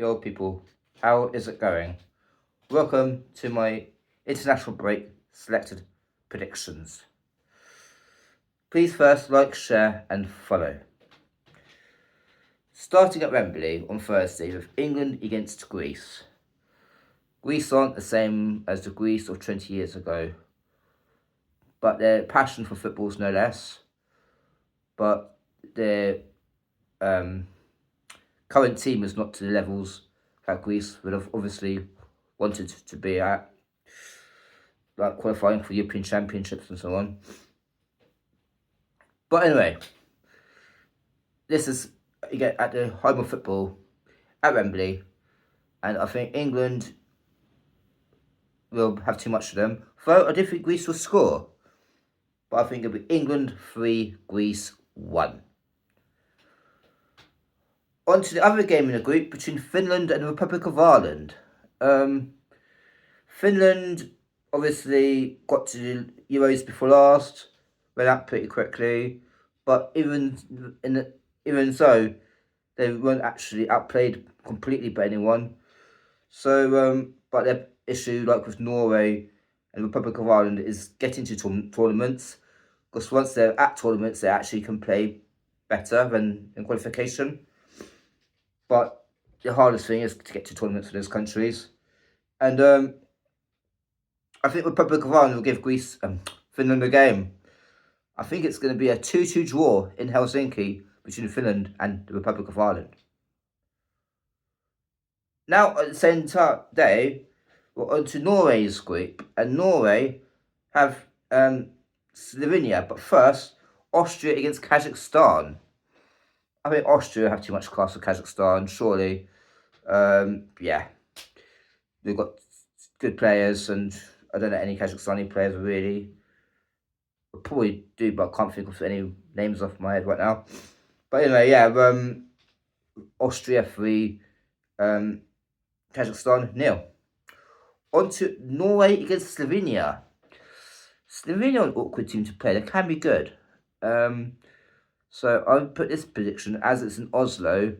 Yo people, how is it going? Welcome to my international break selected predictions. Please first like, share and follow. Starting at Wembley on Thursday with England against Greece. Greece aren't the same as the Greece of 20 years ago, but their passion for football is no less. But their current team is not to the levels that Greece would have obviously wanted to be at, like qualifying for European Championships and so on. But anyway, this is again at the home of football at Wembley, and I think England will have too much for them. Though I do think Greece will score, but I think it'll be England 3, Greece 1. On to the other game in the group between Finland and the Republic of Ireland. Finland obviously got to the Euros before last, went out pretty quickly, but even so, they weren't actually outplayed completely by anyone. So, but their issue, like with Norway and the Republic of Ireland, is getting to tournaments, because once they're at tournaments, they actually can play better than in qualification. But the hardest thing is to get to tournaments for those countries. And I think Republic of Ireland will give Finland a game. I think it's going to be a 2-2 draw in Helsinki between Finland and the Republic of Ireland. Now, at the same day, we're on to Norway's group, and Norway have Slovenia. But first, Austria against Kazakhstan. I think Austria have too much class for Kazakhstan, surely. Yeah, they've got good players, and I don't know any Kazakhstani players really. I probably do, but I can't think of any names off my head right now. But anyway, yeah, Austria 3, Kazakhstan 0. On to Norway against Slovenia. Slovenia are an awkward team to play. They can be good. So I'll put this prediction as it's in Oslo,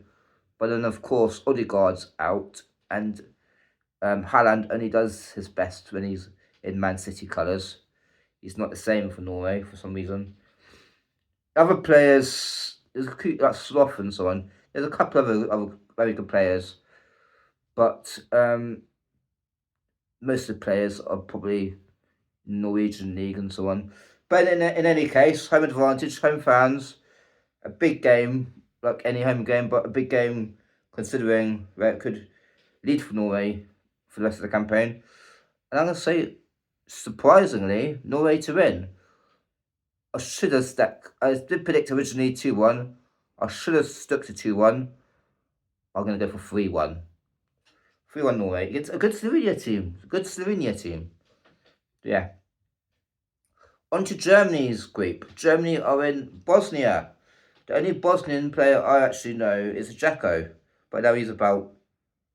but then of course Odegaard's out, and Haaland only does his best when he's in Man City colours. He's not the same for Norway for some reason. Other players, there's like Sloth and so on. There's a couple of other very good players, but most of the players are probably Norwegian league and so on. But in any case, home advantage, home fans, a big game, like any home game, but a big game considering where it could lead for Norway for the rest of the campaign. And I'm going to say, surprisingly, Norway to win. I should have I did predict originally 2-1. I should have stuck to 2-1. I'm going to go for 3-1. 3-1 Norway. It's a good Slovenia team. Yeah. On to Germany's group. Germany are in Bosnia. The only Bosnian player I actually know is Jacko, but now he's about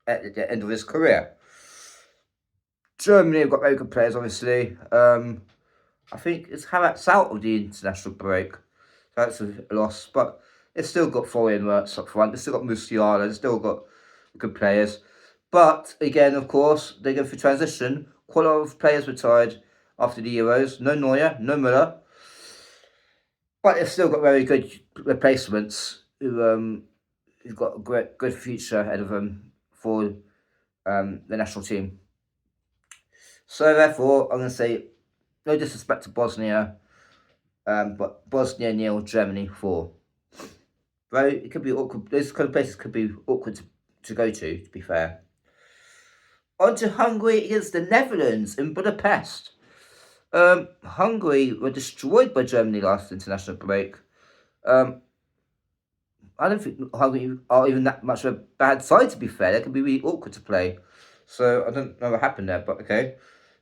at the end of his career. Germany have got very good players, obviously. I think it's Havertz out of the international break, so that's a loss. But it's still got foreign works up front. It's still got Musiala. It's still got good players. But again, of course, they go through transition. Quite a lot of players retired after the Euros. No Neuer, no Müller. But they've still got very good replacements who've got a good future ahead of them for the national team. So therefore, I'm going to say, no disrespect to Bosnia, but Bosnia 0, Germany 4. Though it could be awkward. Those kind of places could be awkward to go to be fair. On to Hungary against the Netherlands in Budapest. Hungary were destroyed by Germany last international break. I don't think Hungary are even that much of a bad side, to be fair. They can be really awkward to play. So I don't know what happened there, but okay.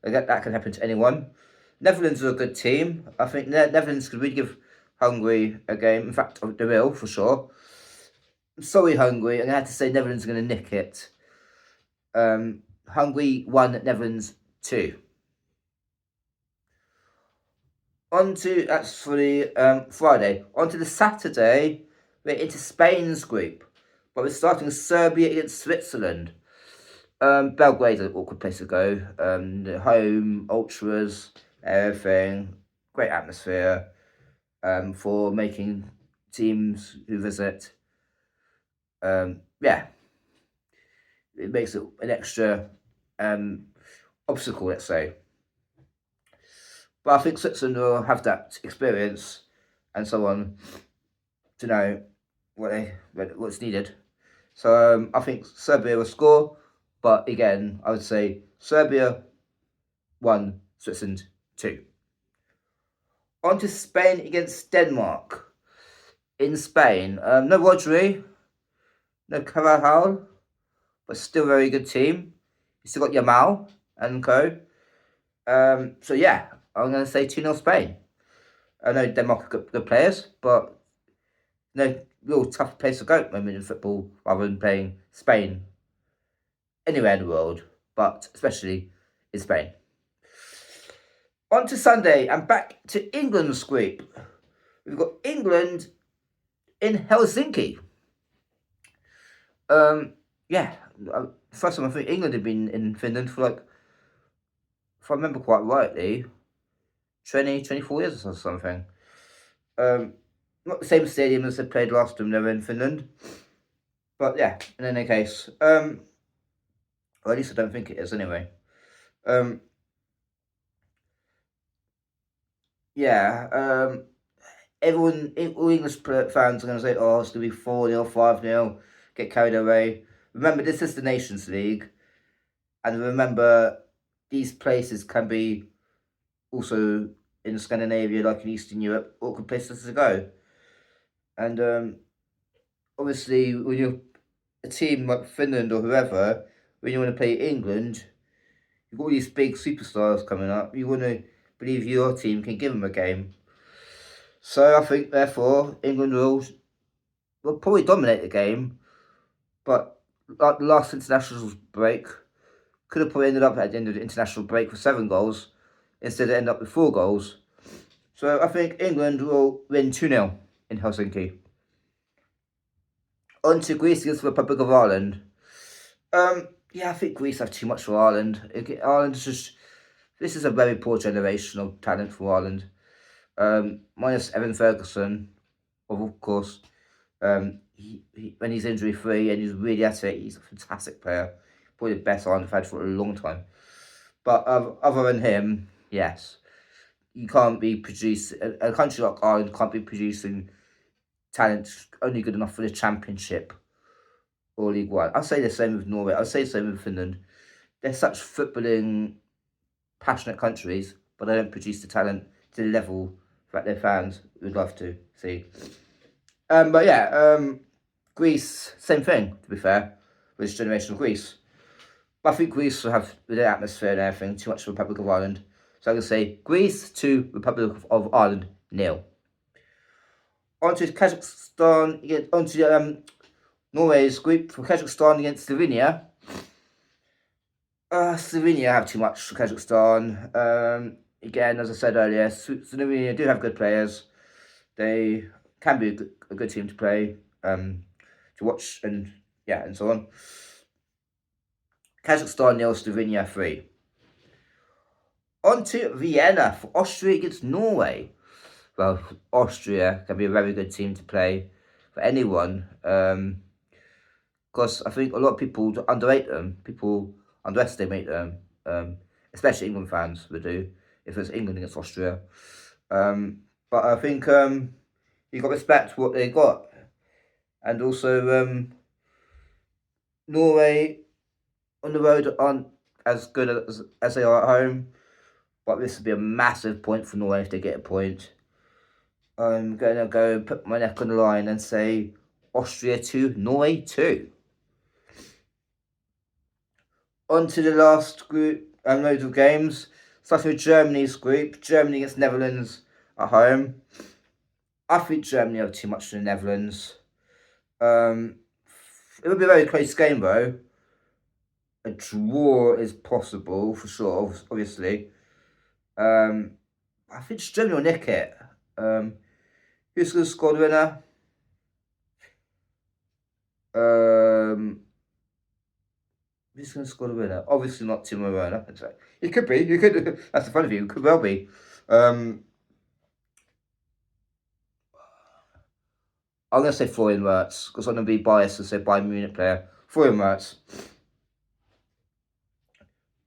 That can happen to anyone. Netherlands are a good team. I think Netherlands could really give Hungary a game. In fact, they will, for sure. I'm sorry, Hungary. I'm going to have to say Netherlands are going to nick it. Hungary 1, Netherlands 2. That's for the Friday. On to the Saturday, we're into Spain's group. But we're starting Serbia against Switzerland. Belgrade's an awkward place to go. The home, ultras, everything. Great atmosphere for making teams who visit. Yeah, it makes it an extra obstacle, let's say. But I think Switzerland will have that experience and so on to know what's needed. So I think Serbia will score, but again, I would say Serbia 1, Switzerland 2. On to Spain against Denmark. In Spain, no Rodri, no Carvajal, but still a very good team. You still got Yamal and co. So yeah, I'm going to say 2-0 Spain. I know Denmark are good players, but no real tough place to go at the moment in football rather than playing Spain anywhere in the world, but especially in Spain. On to Sunday and back to England's group. We've got England in Helsinki. Yeah, first time I think England had been in Finland for like, if I remember quite rightly, 24 years or something. Not the same stadium as they played last time they were in Finland. But yeah, in any case. Or at least I don't think it is anyway. Yeah, everyone, all English fans are going to say, oh, it's going to be 4-0, 5-0, get carried away. Remember, this is the Nations League. And remember, these places can be also in Scandinavia, like in Eastern Europe, awkward places to go. And obviously, when you're a team like Finland or whoever, when you want to play England, you've got all these big superstars coming up. You want to believe your team can give them a game. So I think, therefore, England will probably dominate the game. But like the last international break, could have probably ended up at the end of the international break with 7 goals instead of end up with 4 goals. So I think England will win 2-0 in Helsinki. On to Greece against the Republic of Ireland. Yeah, I think Greece have too much for Ireland. Ireland is just, this is a very poor generation of talent for Ireland. Minus Evan Ferguson, of course. When he's injury free and he's really at it, he's a fantastic player. Probably the best Ireland have had for a long time. But other than him, yes, you can't be producing, a country like Ireland can't be producing talent only good enough for the Championship or League One. I'll say the same with Norway. I'll say the same with Finland. They're such footballing passionate countries, but they don't produce the talent to the level that their fans would love to see. But yeah, Greece, same thing, to be fair, with this generation of Greece. But I think Greece will have, with their atmosphere and everything, too much Republic of Ireland. So I'm going to say Greece 2, Republic of Ireland 0. On to Kazakhstan, on to Norway's group for Kazakhstan against Slovenia. Slovenia have too much for Kazakhstan. Again, as I said earlier, Slovenia do have good players. They can be a good team to play, to watch, and yeah, and so on. Kazakhstan 0, Slovenia 3. On to Vienna for Austria against Norway. Well, Austria can be a very good team to play for anyone. Because I think a lot of people underrate them. People underestimate them. Especially England fans would do if it's England against Austria. But I think you've got to respect what they got. And also, Norway on the road aren't as good as they are at home. But this would be a massive point for Norway if they get a point. I'm going to go put my neck on the line and say Austria 2, Norway 2. On to the last group and loads of games. Starting with Germany's group. Germany against Netherlands at home. I think Germany have too much for the Netherlands. It would be a very close game though. A draw is possible for sure, obviously. I think Germany will nick it. Who's going to score the winner? Who's going to score the winner? Obviously not Timo Werner. It could be. You could. That's the funny thing. It could well be. I'm going to say Florian Wirtz because I'm going to be biased and say Bayern Munich player. Florian Wirtz.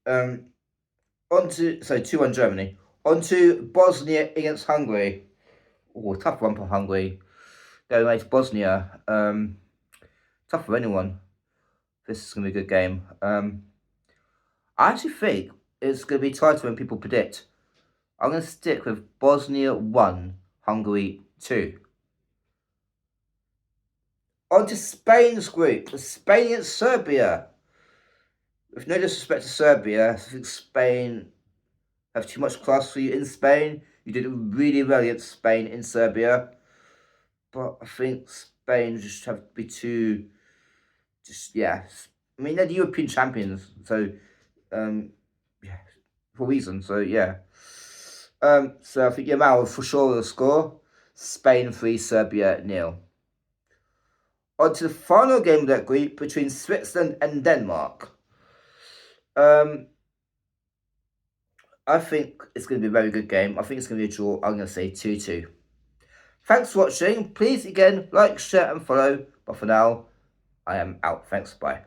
On to 2-1 Germany. On to Bosnia against Hungary. Oh, tough one for Hungary. Going away to Bosnia. Tough for anyone. This is going to be a good game. I actually think it's going to be tighter than people predict. I'm going to stick with Bosnia 1, Hungary 2. On to Spain's group. Spain against Serbia. With no disrespect to Serbia, I think Spain have too much class for you in Spain. You did really well against Spain in Serbia. But I think Spain just have to be too... I mean, they're the European champions. So, for a reason. So, yeah. So I think Yamal for sure will score. Spain 3, Serbia 0. On to the final game of that group between Switzerland and Denmark. I think it's going to be a very good game. I think it's going to be a draw. I'm going to say 2-2. Thanks for watching. Please, again, like, share and follow. But for now, I am out. Thanks. Bye.